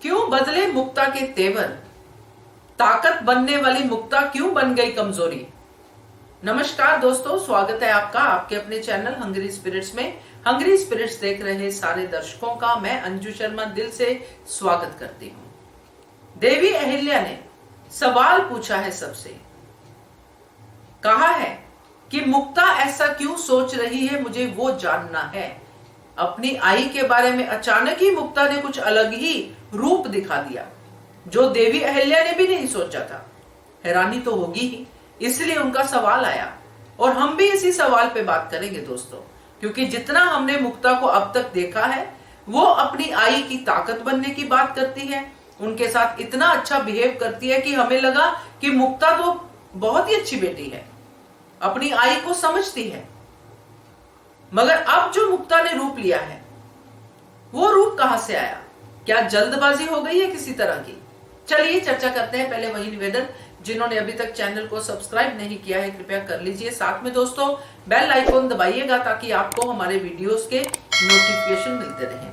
क्यों बदले मुक्ता के तेवर, ताकत बनने वाली मुक्ता क्यों बन गई कमजोरी। नमस्कार दोस्तों, स्वागत है आपका आपके अपने चैनल हंग्री स्पिरिट्स में। हंग्री स्पिरिट्स देख रहे सारे दर्शकों का मैं अंजू शर्मा दिल से स्वागत करती हूं। देवी अहिल्या ने सवाल पूछा है सबसे, कहा है कि मुक्ता ऐसा क्यों सोच रही है, मुझे वो जानना है। अपनी आई के बारे में अचानक ही मुक्ता ने कुछ अलग ही रूप दिखा दिया, जो देवी अहिल्या ने भी नहीं सोचा था। हैरानी तो होगी ही, इसलिए उनका सवाल आया और हम भी इसी सवाल पे बात करेंगे दोस्तों, क्योंकि जितना हमने मुक्ता को अब तक देखा है वो अपनी आई की ताकत बनने की बात करती है, उनके साथ इतना अच्छा बिहेव करती है कि हमें लगा कि मुक्ता तो बहुत ही अच्छी बेटी है, अपनी आई को समझती है। मगर अब जो मुक्ता ने रूप लिया है वो रूप कहां से आया, क्या जल्दबाजी हो गई है किसी तरह की। चलिए चर्चा करते हैं। पहले वही निवेदन, जिन्होंने अभी तक चैनल को सब्सक्राइब नहीं किया है कृपया कर लीजिए, साथ में दोस्तों बेल आइकॉन दबाइएगा ताकि आपको हमारे वीडियोस के नोटिफिकेशन मिलते रहें।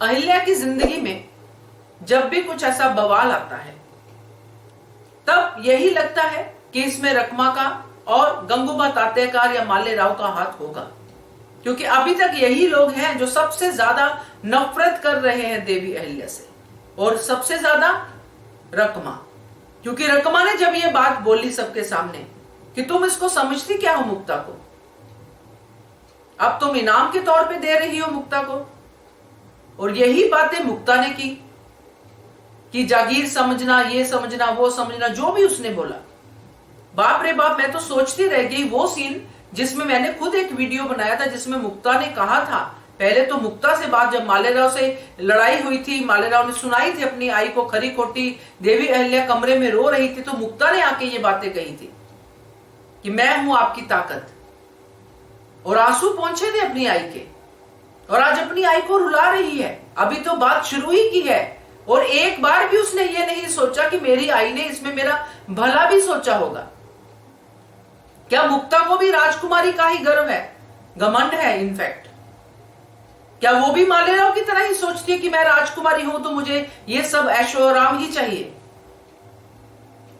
अहिल्या की जिंदगी में जब भी कुछ ऐसा बवाल आता है तब यही लगता है कि इसमें रकमा का और गंगूबा तातेकार या मालेराव का हाथ होगा, क्योंकि अभी तक यही लोग हैं जो सबसे ज्यादा नफरत कर रहे हैं देवी अहिल्या से, और सबसे ज्यादा रकमा। क्योंकि रकमा ने जब ये बात बोली सबके सामने कि तुम इसको समझती क्या हो मुक्ता को, अब तुम इनाम के तौर पे दे रही हो मुक्ता को, और यही बातें मुक्ता ने की कि जागीर समझना, ये समझना, वो समझना, जो भी उसने बोला। बाप रे बाप, मैं तो सोचती रह गई वो सीन जिसमें मैंने खुद एक वीडियो बनाया था, जिसमें मुक्ता ने कहा था, पहले तो मुक्ता से बात जब मालेराव से लड़ाई हुई थी, मालेराव ने सुनाई थी अपनी आई को खरी खोटी, देवी अहिल्या कमरे में रो रही थी, तो मुक्ता ने आके ये बातें कही थी कि मैं हूं आपकी ताकत, और आंसू पहुंचे थे अपनी आई के, और आज अपनी आई को रुला रही है। अभी तो बात शुरू ही की है और एक बार भी उसने ये नहीं सोचा कि मेरी आई ने इसमें मेरा भला भी सोचा होगा। क्या मुक्ता को भी राजकुमारी का ही गर्व है, घमंड है इनफैक्ट? क्या वो भी मालेराव की तरह ही सोचती है कि मैं राजकुमारी हूं तो मुझे ये सब ऐशो आराम ही चाहिए?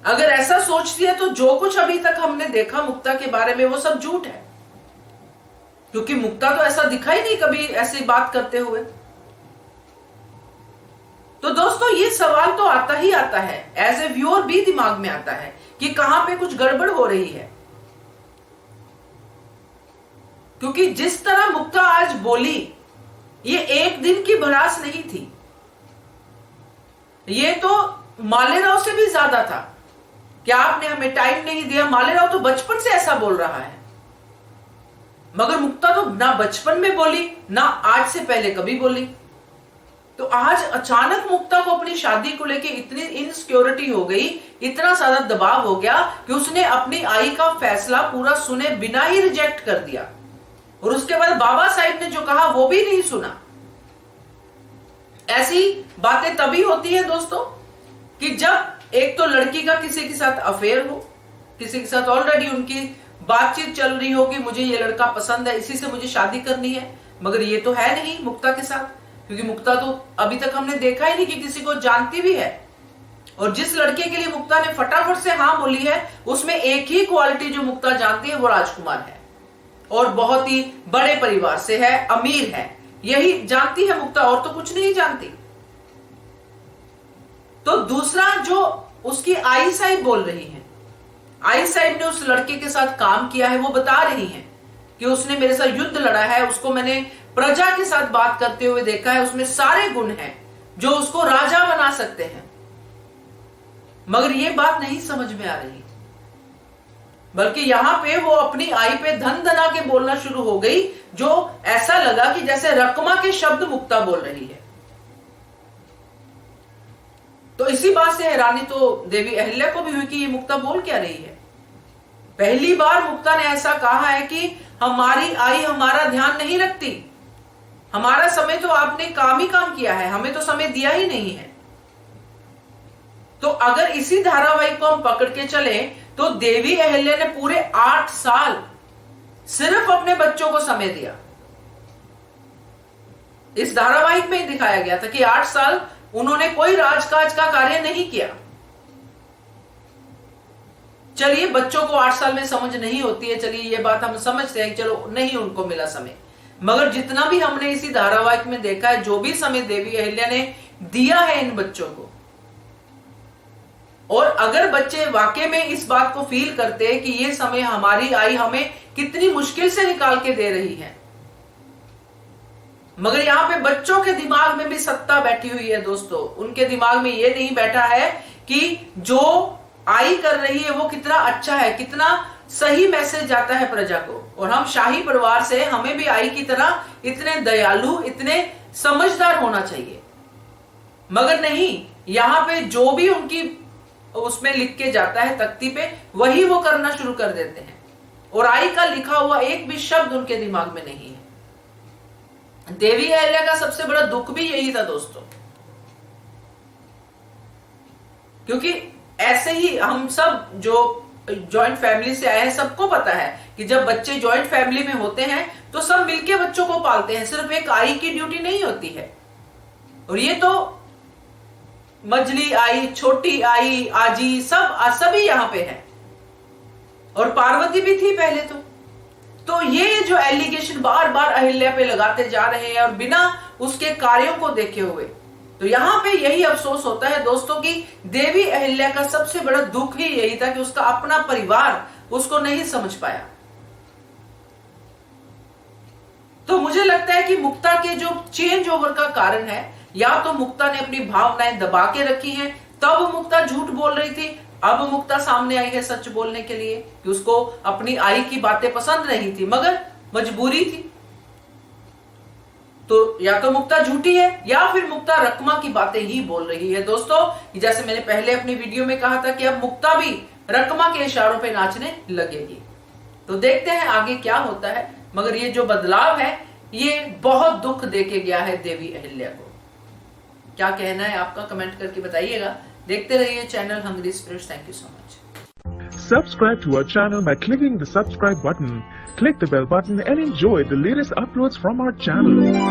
अगर ऐसा सोचती है तो जो कुछ अभी तक हमने देखा मुक्ता के बारे में वो सब झूठ है, क्योंकि मुक्ता तो ऐसा दिखा ही नहीं कभी ऐसी बात करते हुए। तो दोस्तों ये सवाल तो आता ही आता है, एज ए व्यूअर भी दिमाग में आता है कि कहां पे कुछ गड़बड़ हो रही है। क्योंकि जिस तरह मुक्ता आज बोली, ये एक दिन की भड़ास नहीं थी, ये तो मालेराव से भी ज्यादा था। क्या आपने हमें टाइम नहीं दिया? मालेराव तो बचपन से ऐसा बोल रहा है, मगर मुक्ता तो ना बचपन में बोली ना आज से पहले कभी बोली। तो आज अचानक मुक्ता को अपनी शादी को लेके इतनी इनसिक्योरिटी हो गई, इतना ज्यादा दबाव हो गया कि उसने अपनी आई का फैसला पूरा सुने बिना ही रिजेक्ट कर दिया, और उसके बाद बाबा साहिब ने जो कहा वो भी नहीं सुना। ऐसी बातें तभी होती है दोस्तों कि जब एक तो लड़की का किसी के साथ अफेयर हो, किसी के साथ ऑलरेडी उनकी बातचीत चल रही हो कि मुझे ये लड़का पसंद है, इसी से मुझे शादी करनी है। मगर ये तो है नहीं मुक्ता के साथ, क्योंकि मुक्ता तो अभी तक हमने देखा ही नहीं कि किसी को जानती भी है। और जिस लड़के के लिए मुक्ता ने फटाफट से हाँ बोली है, उसमें एक ही क्वालिटी जो मुक्ता जानती है वो राजकुमार है, और बहुत ही बड़े परिवार से है, अमीर है, यही जानती है मुक्ता, और तो कुछ नहीं जानती। तो दूसरा जो उसकी आई साहिब बोल रही है, आई साहिब ने उस लड़के के साथ काम किया है, वो बता रही है कि उसने मेरे साथ युद्ध लड़ा है, उसको मैंने प्रजा के साथ बात करते हुए देखा है, उसमें सारे गुण हैं जो उसको राजा बना सकते हैं। मगर ये बात नहीं समझ में आ रही, बल्कि यहां पे वो अपनी आई पे धन धना के बोलना शुरू हो गई, जो ऐसा लगा कि जैसे रकमा के शब्द मुक्ता बोल रही है। तो इसी बात से हैरानी तो देवी अहिल्या को भी हुई कि ये मुक्ता बोल क्या रही है। पहली बार मुक्ता ने ऐसा कहा है कि हमारी आई हमारा ध्यान नहीं रखती, हमारा समय तो आपने काम ही काम किया है, हमें तो समय दिया ही नहीं है। तो अगर इसी धारावाहिक को हम पकड़ के चले तो देवी अहिल्या ने पूरे 8 साल सिर्फ अपने बच्चों को समय दिया। इस धारावाहिक में दिखाया गया था कि 8 साल उन्होंने कोई राजकाज का कार्य नहीं किया। चलिए बच्चों को 8 साल में समझ नहीं होती है, चलिए ये बात हम समझते हैं, चलो नहीं उनको मिला समय, मगर जितना भी हमने इसी धारावाहिक में देखा है, जो भी समय देवी अहिल्या ने दिया है इन बच्चों को, और अगर बच्चे वाकई में इस बात को फील करते हैं कि ये समय हमारी आई हमें कितनी मुश्किल से निकाल के दे रही है, मगर यहां पे बच्चों के दिमाग में भी सत्ता बैठी हुई है दोस्तों। उनके दिमाग में ये नहीं बैठा है कि जो आई कर रही है वो कितना अच्छा है, कितना सही मैसेज जाता है प्रजा को, और हम शाही परिवार से हमें भी आई की तरह इतने दयालु, इतने समझदार होना चाहिए। मगर नहीं, यहां पे जो भी उनकी उसमें लिख के जाता है तख्ती पे, वही वो करना शुरू कर देते हैं, और आई का लिखा हुआ एक भी शब्द उनके दिमाग में नहीं है। देवी अहिल्या का सबसे बड़ा दुख भी यही था दोस्तों, क्योंकि ऐसे ही हम सब जो जॉइंट फैमिली से आए हैं सबको पता है कि जब बच्चे जॉइंट फैमिली में होते हैं तो सब मिलके बच्चों को पालते हैं, सिर्फ एक आई की ड्यूटी नहीं होती है। और ये तो मझली आई, छोटी आई, आजी, सभी यहां पे हैं, और पार्वती भी थी पहले तो ये जो एलिगेशन बार बार अहिल्या पे लगाते जा रहे हैं और बिना उसके कार्यों को देखे हुए, तो यहां पे यही अफसोस होता है दोस्तों कि देवी अहिल्या का सबसे बड़ा दुख ही यही था कि उसका अपना परिवार उसको नहीं समझ पाया। तो मुझे लगता है कि मुक्ता के जो चेंज ओवर का कारण है, या तो मुक्ता ने अपनी भावनाएं दबा के रखी हैं, तब मुक्ता झूठ बोल रही थी, अब मुक्ता सामने आई है सच बोलने के लिए कि उसको अपनी आई की बातें पसंद नहीं थी मगर मजबूरी थी। तो या तो मुक्ता झूठी है या फिर मुक्ता रकमा की बातें ही बोल रही है दोस्तों। जैसे मैंने पहले अपनी वीडियो में कहा था कि अब मुक्ता भी रकमा के इशारों पे नाचने लगेगी। तो देखते हैं आगे क्या होता है, मगर ये जो बदलाव है ये बहुत दुख देके गया है देवी अहिल्या को। क्या कहना है आपका, कमेंट करके बताइएगा। देखते रहिए channel Hungry Spirits. Thank you so much. Subscribe to our channel by clicking the subscribe button. Click the bell button and enjoy the latest uploads from our channel.